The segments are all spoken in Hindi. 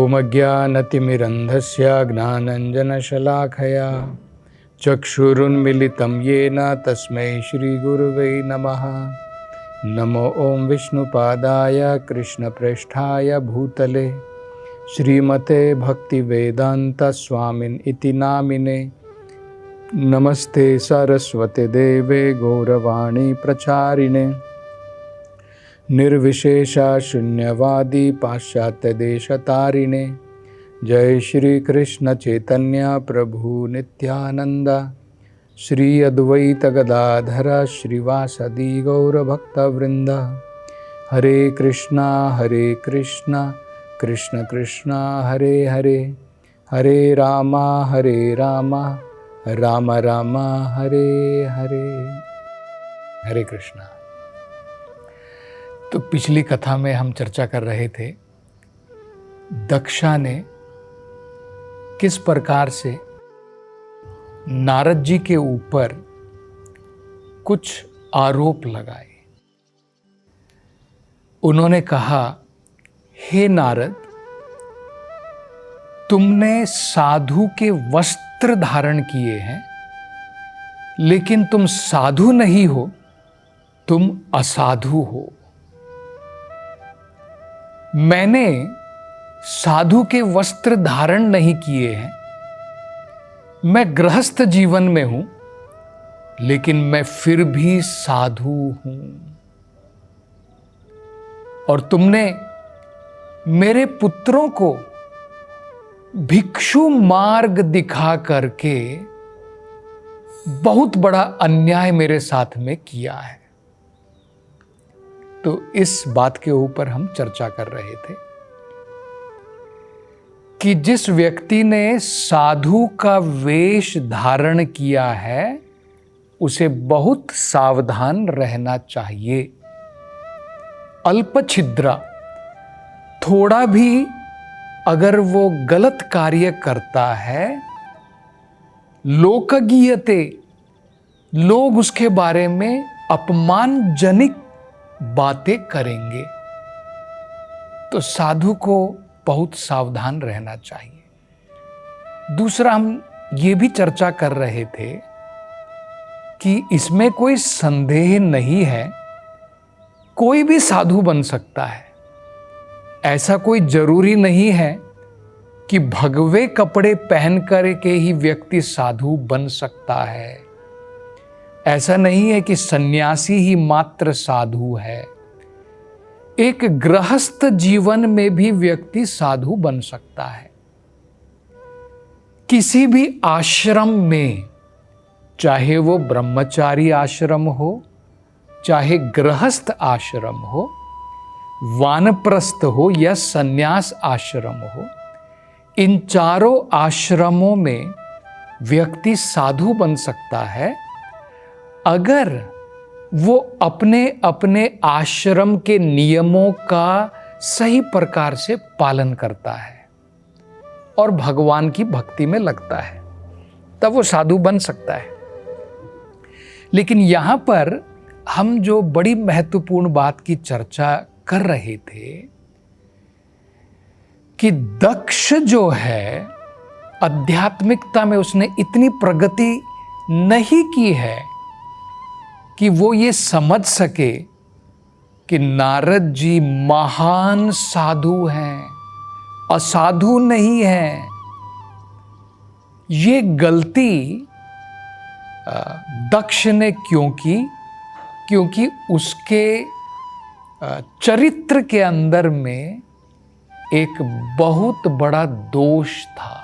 ओमज्ञानतिमिरन्धस्य ज्ञानञ्जनशलाखया चक्षुरुन्मिलितं येन तस्मै श्रीगुरुवे नमः। नमो ॐ विष्णुपादाय कृष्णप्रेष्ठाय भूतले श्रीमते भक्तिवेदान्तस्वामिन् इति नामिने। नमस्ते सरस्वते देवे गौरवाणी प्रचारिणे निर्विशेषा शून्यवादी पाश्चात्य देशतारिणे। जय श्री कृष्ण चैतन्य प्रभु नित्यानंद श्री अद्वैत गदाधर श्रीवासदि गौरभक्तवृंद। हरे कृष्णा कृष्ण कृष्णा हरे हरे, हरे राम राम राम हरे हरे। हरे कृष्णा। तो पिछली कथा में हम चर्चा कर रहे थे दक्षा ने किस प्रकार से नारद जी के ऊपर कुछ आरोप लगाए। उन्होंने कहा, हे नारद, तुमने साधु के वस्त्र धारण किए हैं, लेकिन तुम साधु नहीं हो, तुम असाधु हो। मैंने साधु के वस्त्र धारण नहीं किए हैं, मैं गृहस्थ जीवन में हूं, लेकिन मैं फिर भी साधु हूं। और तुमने मेरे पुत्रों को भिक्षु मार्ग दिखा करके बहुत बड़ा अन्याय मेरे साथ में किया है। तो इस बात के ऊपर हम चर्चा कर रहे थे कि जिस व्यक्ति ने साधु का वेश धारण किया है उसे बहुत सावधान रहना चाहिए। अल्पछिद्रा, थोड़ा भी अगर वो गलत कार्य करता है, लोकगीयते, लोग उसके बारे में अपमानजनक बातें करेंगे। तो साधु को बहुत सावधान रहना चाहिए। दूसरा, हम ये भी चर्चा कर रहे थे कि इसमें कोई संदेह नहीं है, कोई भी साधु बन सकता है। ऐसा कोई जरूरी नहीं है कि भगवे कपड़े पहन कर के ही व्यक्ति साधु बन सकता है। ऐसा नहीं है कि सन्यासी ही मात्र साधु है। एक गृहस्थ जीवन में भी व्यक्ति साधु बन सकता है। किसी भी आश्रम में, चाहे वो ब्रह्मचारी आश्रम हो, चाहे गृहस्थ आश्रम हो, वानप्रस्थ हो या सन्यास आश्रम हो, इन चारों आश्रमों में व्यक्ति साधु बन सकता है अगर वो अपने अपने आश्रम के नियमों का सही प्रकार से पालन करता है और भगवान की भक्ति में लगता है, तब वो साधु बन सकता है। लेकिन यहाँ पर हम जो बड़ी महत्वपूर्ण बात की चर्चा कर रहे थे कि दक्ष जो है, आध्यात्मिकता में उसने इतनी प्रगति नहीं की है कि वो ये समझ सके कि नारद जी महान साधु हैं, असाधु नहीं हैं। ये गलती दक्ष ने क्यों की? क्योंकि उसके चरित्र के अंदर में एक बहुत बड़ा दोष था।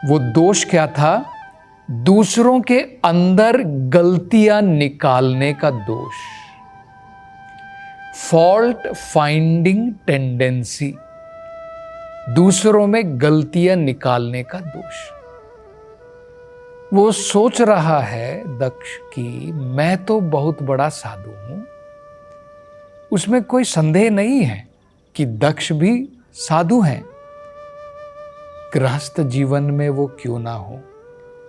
वो दोष क्या था? दूसरों के अंदर गलतियां निकालने का दोष, फॉल्ट फाइंडिंग टेंडेंसी, दूसरों में गलतियां निकालने का दोष। वो सोच रहा है दक्ष कि मैं तो बहुत बड़ा साधु हूं। उसमें कोई संदेह नहीं है कि दक्ष भी साधु हैं। गृहस्थ जीवन में वो क्यों ना हो,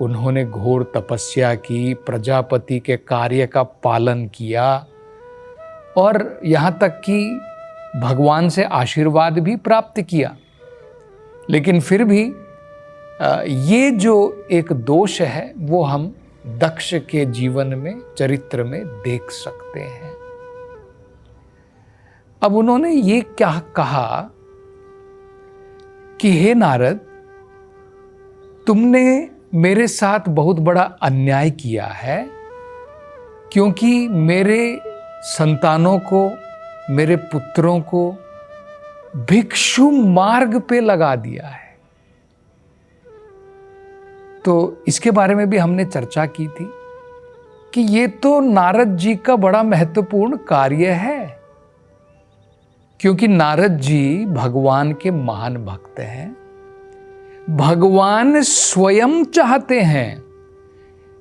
उन्होंने घोर तपस्या की, प्रजापति के कार्य का पालन किया और यहाँ तक कि भगवान से आशीर्वाद भी प्राप्त किया। लेकिन फिर भी ये जो एक दोष है वो हम दक्ष के जीवन में, चरित्र में देख सकते हैं। अब उन्होंने ये क्या कहा कि हे नारद, तुमने मेरे साथ बहुत बड़ा अन्याय किया है, क्योंकि मेरे संतानों को, मेरे पुत्रों को भिक्षु मार्ग पे लगा दिया है। तो इसके बारे में भी हमने चर्चा की थी कि ये तो नारद जी का बड़ा महत्वपूर्ण कार्य है, क्योंकि नारद जी भगवान के महान भक्त हैं। भगवान स्वयं चाहते हैं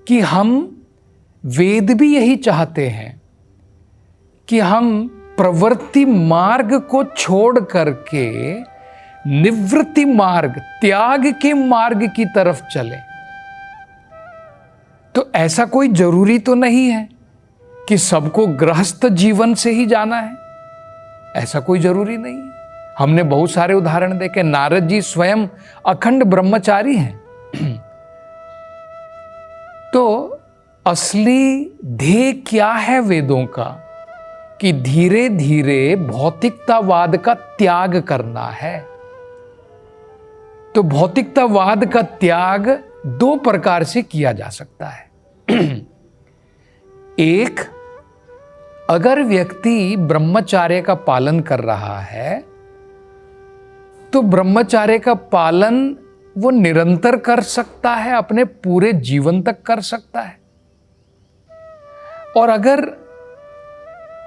कि हम, वेद भी यही चाहते हैं कि हम प्रवृत्ति मार्ग को छोड़ करके निवृत्ति मार्ग, त्याग के मार्ग की तरफ चलें। तो ऐसा कोई जरूरी तो नहीं है कि सबको गृहस्थ जीवन से ही जाना है, ऐसा कोई जरूरी नहीं है। हमने बहुत सारे उदाहरण देखे। नारद जी स्वयं अखंड ब्रह्मचारी हैं। तो असली ध्येय क्या है वेदों का? कि धीरे धीरे भौतिकतावाद का त्याग करना है। तो भौतिकतावाद का त्याग दो प्रकार से किया जा सकता है। एक, अगर व्यक्ति ब्रह्मचर्य का पालन कर रहा है तो ब्रह्मचर्य का पालन वो निरंतर कर सकता है, अपने पूरे जीवन तक कर सकता है। और अगर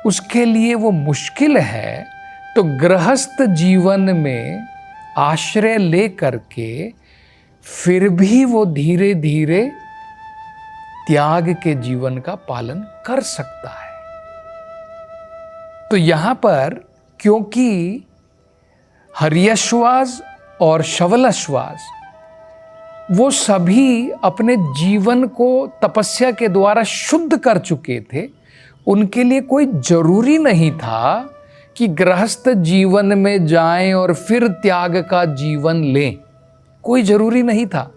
उसके लिए वो मुश्किल है तो गृहस्थ जीवन में आश्रय ले करके फिर भी वो धीरे धीरे त्याग के जीवन का पालन कर सकता है। तो यहां पर क्योंकि हर्यश्वास और शवलश्वास वो सभी अपने जीवन को तपस्या के द्वारा शुद्ध कर चुके थे, उनके लिए कोई जरूरी नहीं था कि गृहस्थ जीवन में जाएं और फिर त्याग का जीवन लें। कोई जरूरी नहीं था,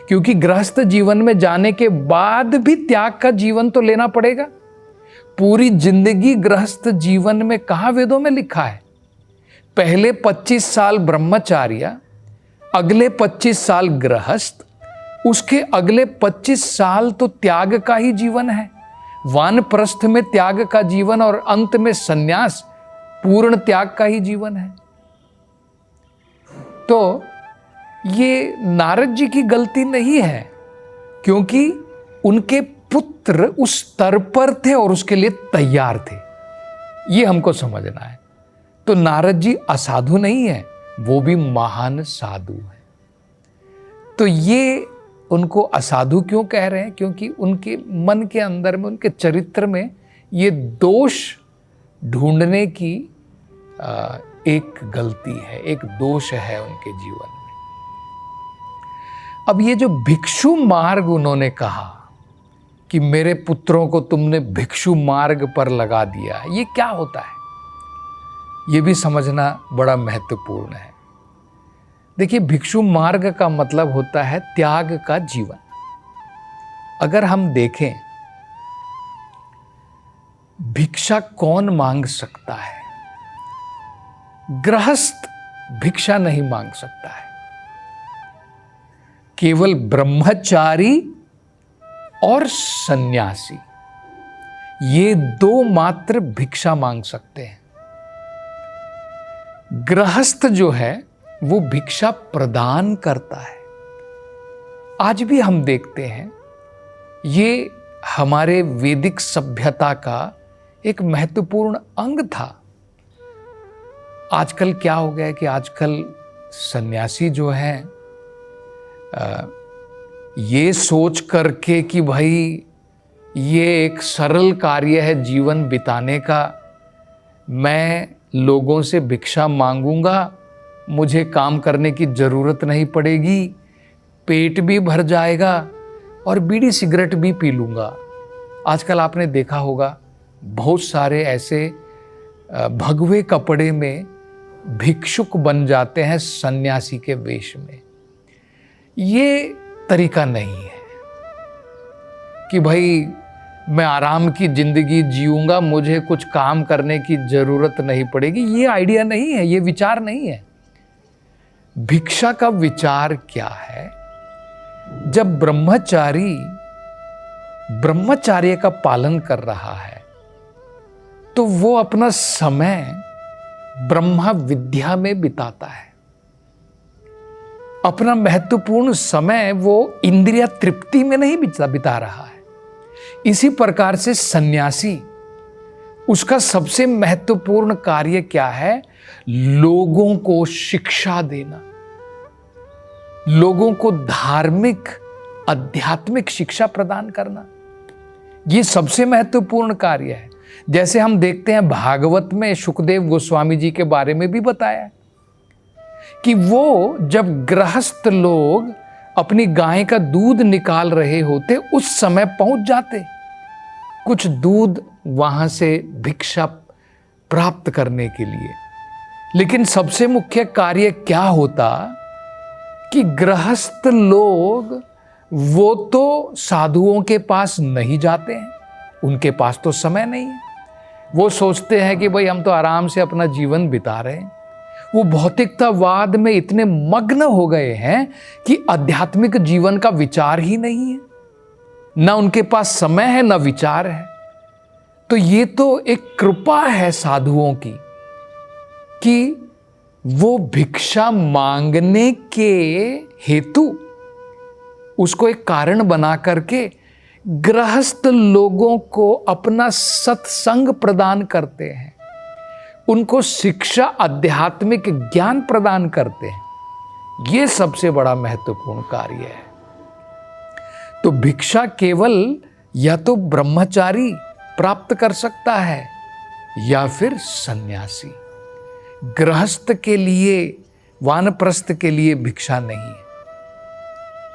क्योंकि गृहस्थ जीवन में जाने के बाद भी त्याग का जीवन तो लेना पड़ेगा। पूरी जिंदगी गृहस्थ जीवन में कहाँ वेदों में लिखा है? पहले 25 साल ब्रह्मचार्य, अगले 25 साल गृहस्थ, उसके अगले 25 साल तो त्याग का ही जीवन है। वानप्रस्थ में त्याग का जीवन और अंत में सन्यास, पूर्ण त्याग का ही जीवन है। तो ये नारद जी की गलती नहीं है, क्योंकि उनके पुत्र उस स्तर पर थे और उसके लिए तैयार थे। ये हमको समझना है। तो नारद जी असाधु नहीं है, वो भी महान साधु है। तो ये उनको असाधु क्यों कह रहे हैं? क्योंकि उनके मन के अंदर में, उनके चरित्र में ये दोष ढूंढने की एक गलती है, एक दोष है उनके जीवन में। अब ये जो भिक्षु मार्ग उन्होंने कहा कि मेरे पुत्रों को तुमने भिक्षु मार्ग पर लगा दिया, ये क्या होता है? ये भी समझना बड़ा महत्वपूर्ण है। देखिए, भिक्षु मार्ग का मतलब होता है त्याग का जीवन। अगर हम देखें, भिक्षा कौन मांग सकता है? गृहस्थ भिक्षा नहीं मांग सकता है। केवल ब्रह्मचारी और सन्यासी, ये दो मात्र भिक्षा मांग सकते हैं। गृहस्थ जो है वो भिक्षा प्रदान करता है। आज भी हम देखते हैं, ये हमारे वैदिक सभ्यता का एक महत्वपूर्ण अंग था। आजकल क्या हो गया है कि आजकल सन्यासी जो हैं ये सोच करके कि भाई ये एक सरल कार्य है जीवन बिताने का, मैं लोगों से भिक्षा मांगूंगा, मुझे काम करने की ज़रूरत नहीं पड़ेगी, पेट भी भर जाएगा और बीड़ी सिगरेट भी पी लूँगा। आजकल आपने देखा होगा बहुत सारे ऐसे भगवे कपड़े में भिक्षुक बन जाते हैं सन्यासी के वेश में। ये तरीका नहीं है कि भाई मैं आराम की जिंदगी जीऊंगा, मुझे कुछ काम करने की जरूरत नहीं पड़ेगी। ये आइडिया नहीं है, ये विचार नहीं है। भिक्षा का विचार क्या है? जब ब्रह्मचारी ब्रह्मचर्य का पालन कर रहा है तो वो अपना समय ब्रह्मा विद्या में बिताता है। अपना महत्वपूर्ण समय वो इंद्रिय तृप्ति में नहीं बिता रहा है। इसी प्रकार से सन्यासी, उसका सबसे महत्वपूर्ण कार्य क्या है? लोगों को शिक्षा देना, लोगों को धार्मिक आध्यात्मिक शिक्षा प्रदान करना। ये सबसे महत्वपूर्ण कार्य है। जैसे हम देखते हैं भागवत में शुकदेव गोस्वामी जी के बारे में भी बताया कि वो जब गृहस्थ लोग अपनी गाय का दूध निकाल रहे होते उस समय पहुंच जाते कुछ दूध वहां से भिक्षा प्राप्त करने के लिए। लेकिन सबसे मुख्य कार्य क्या होता कि गृहस्थ लोग वो तो साधुओं के पास नहीं जाते हैं, उनके पास तो समय नहीं है। वो सोचते हैं कि भाई हम तो आराम से अपना जीवन बिता रहे हैं। वो भौतिकतावाद में इतने मग्न हो गए हैं कि आध्यात्मिक जीवन का विचार ही नहीं है, ना उनके पास समय है ना विचार है। तो ये तो एक कृपा है साधुओं की कि वो भिक्षा मांगने के हेतु उसको एक कारण बना करके गृहस्थ लोगों को अपना सत्संग प्रदान करते हैं, उनको शिक्षा आध्यात्मिक ज्ञान प्रदान करते हैं। ये सबसे बड़ा महत्वपूर्ण कार्य है। तो भिक्षा केवल या तो ब्रह्मचारी प्राप्त कर सकता है या फिर सन्यासी। गृहस्थ के लिए, वानप्रस्थ के लिए भिक्षा नहीं है।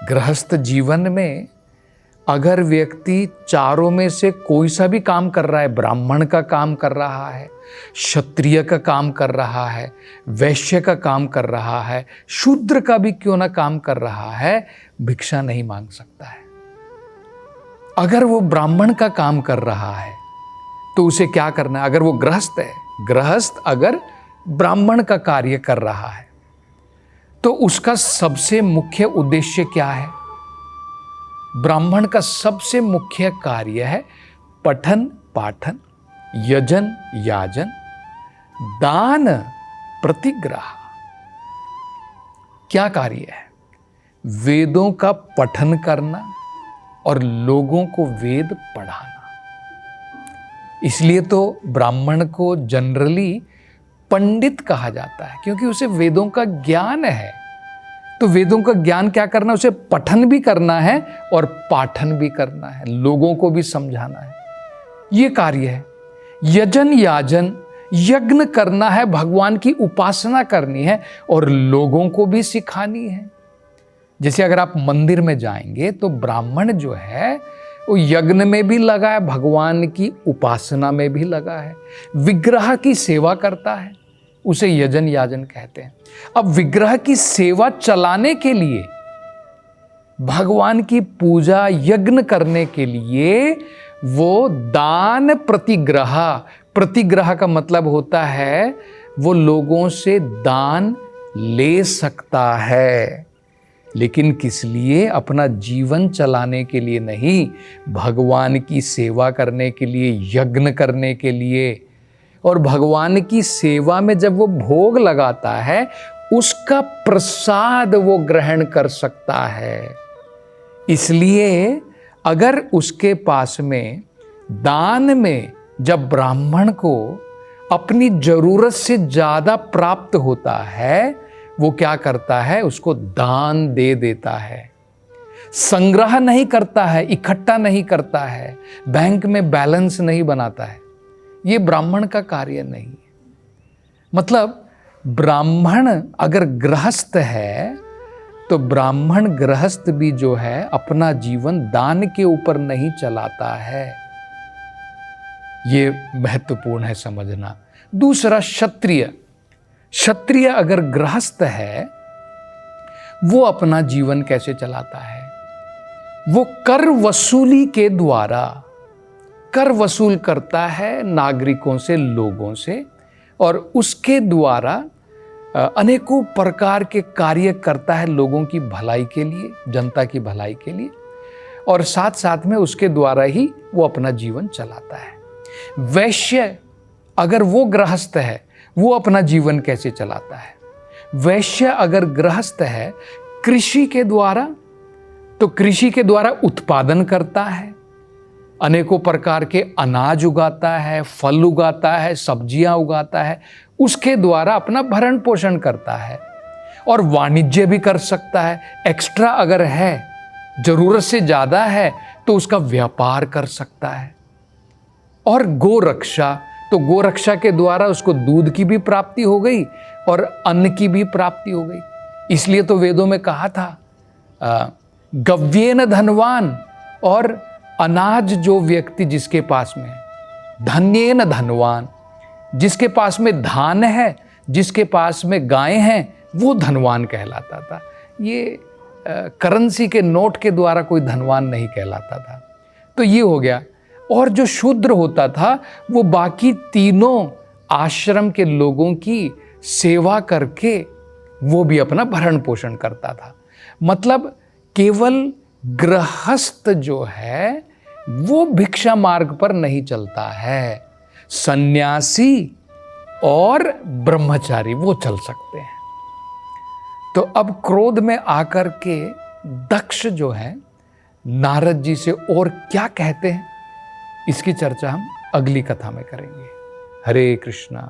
गृहस्थ जीवन में अगर व्यक्ति चारों में से कोई सा भी काम कर रहा है, ब्राह्मण का काम कर रहा है, क्षत्रिय का काम कर रहा है, वैश्य का काम कर रहा है, शूद्र का भी क्यों ना काम कर रहा है, भिक्षा नहीं मांग सकता है। अगर वो ब्राह्मण का काम कर रहा है तो उसे क्या करना है? अगर वो गृहस्थ है, गृहस्थ अगर ब्राह्मण का कार्य कर रहा है तो उसका सबसे मुख्य उद्देश्य क्या है? ब्राह्मण का सबसे मुख्य कार्य है पठन पाठन, यजन याजन, दान प्रतिग्रह। क्या कार्य है? वेदों का पठन करना और लोगों को वेद पढ़ाना। इसलिए तो ब्राह्मण को जनरली पंडित कहा जाता है, क्योंकि उसे वेदों का ज्ञान है। तो वेदों का ज्ञान क्या करना है? उसे पठन भी करना है और पाठन भी करना है, लोगों को भी समझाना है। ये कार्य है। यजन याजन, यज्ञ करना है, भगवान की उपासना करनी है और लोगों को भी सिखानी है। जैसे अगर आप मंदिर में जाएंगे तो ब्राह्मण जो है वो यज्ञ में भी लगा है, भगवान की उपासना में भी लगा है, विग्रह की सेवा करता है, उसे यजन याजन कहते हैं। अब विग्रह की सेवा चलाने के लिए, भगवान की पूजा यज्ञ करने के लिए वो दान प्रतिग्रह, प्रतिग्रह का मतलब होता है वो लोगों से दान ले सकता है, लेकिन किस लिए? अपना जीवन चलाने के लिए नहीं, भगवान की सेवा करने के लिए, यज्ञ करने के लिए। और भगवान की सेवा में जब वो भोग लगाता है उसका प्रसाद वो ग्रहण कर सकता है। इसलिए अगर उसके पास में दान में जब ब्राह्मण को अपनी जरूरत से ज्यादा प्राप्त होता है, वो क्या करता है? उसको दान दे देता है। संग्रह नहीं करता है, इकट्ठा नहीं करता है, बैंक में बैलेंस नहीं बनाता है। ये ब्राह्मण का कार्य नहीं है। मतलब ब्राह्मण अगर गृहस्थ है तो ब्राह्मण गृहस्थ भी जो है अपना जीवन दान के ऊपर नहीं चलाता है। ये महत्वपूर्ण है समझना। दूसरा, क्षत्रिय। क्षत्रिय अगर गृहस्थ है, वो अपना जीवन कैसे चलाता है? वो कर वसूली के द्वारा कर वसूल करता है नागरिकों से, लोगों से, और उसके द्वारा अनेकों प्रकार के कार्य करता है लोगों की भलाई के लिए, जनता की भलाई के लिए, और साथ साथ में उसके द्वारा ही वो अपना जीवन चलाता है। वैश्य अगर वो गृहस्थ है, वो अपना जीवन कैसे चलाता है? वैश्य अगर गृहस्थ है कृषि के द्वारा, तो कृषि के द्वारा उत्पादन करता है, अनेकों प्रकार के अनाज उगाता है, फल उगाता है, सब्जियां उगाता है, उसके द्वारा अपना भरण पोषण करता है, और वाणिज्य भी कर सकता है। एक्स्ट्रा अगर है, जरूरत से ज्यादा है, तो उसका व्यापार कर सकता है। और गोरक्षा, तो गोरक्षा के द्वारा उसको दूध की भी प्राप्ति हो गई और अन्न की भी प्राप्ति हो गई। इसलिए तो वेदों में कहा था गव्येन धनवान, और अनाज जो व्यक्ति जिसके पास में, धन्येन धनवान, जिसके पास में धान है, जिसके पास में गायें हैं, वो धनवान कहलाता था। ये करेंसी के नोट के द्वारा कोई धनवान नहीं कहलाता था। तो ये हो गया। और जो शूद्र होता था वो बाकी तीनों आश्रम के लोगों की सेवा करके वो भी अपना भरण पोषण करता था। मतलब केवल गृहस्थ जो है वो भिक्षा मार्ग पर नहीं चलता है, सन्यासी और ब्रह्मचारी वो चल सकते हैं। तो अब क्रोध में आकर के दक्ष जो है नारद जी से और क्या कहते हैं, इसकी चर्चा हम अगली कथा में करेंगे। हरे कृष्णा।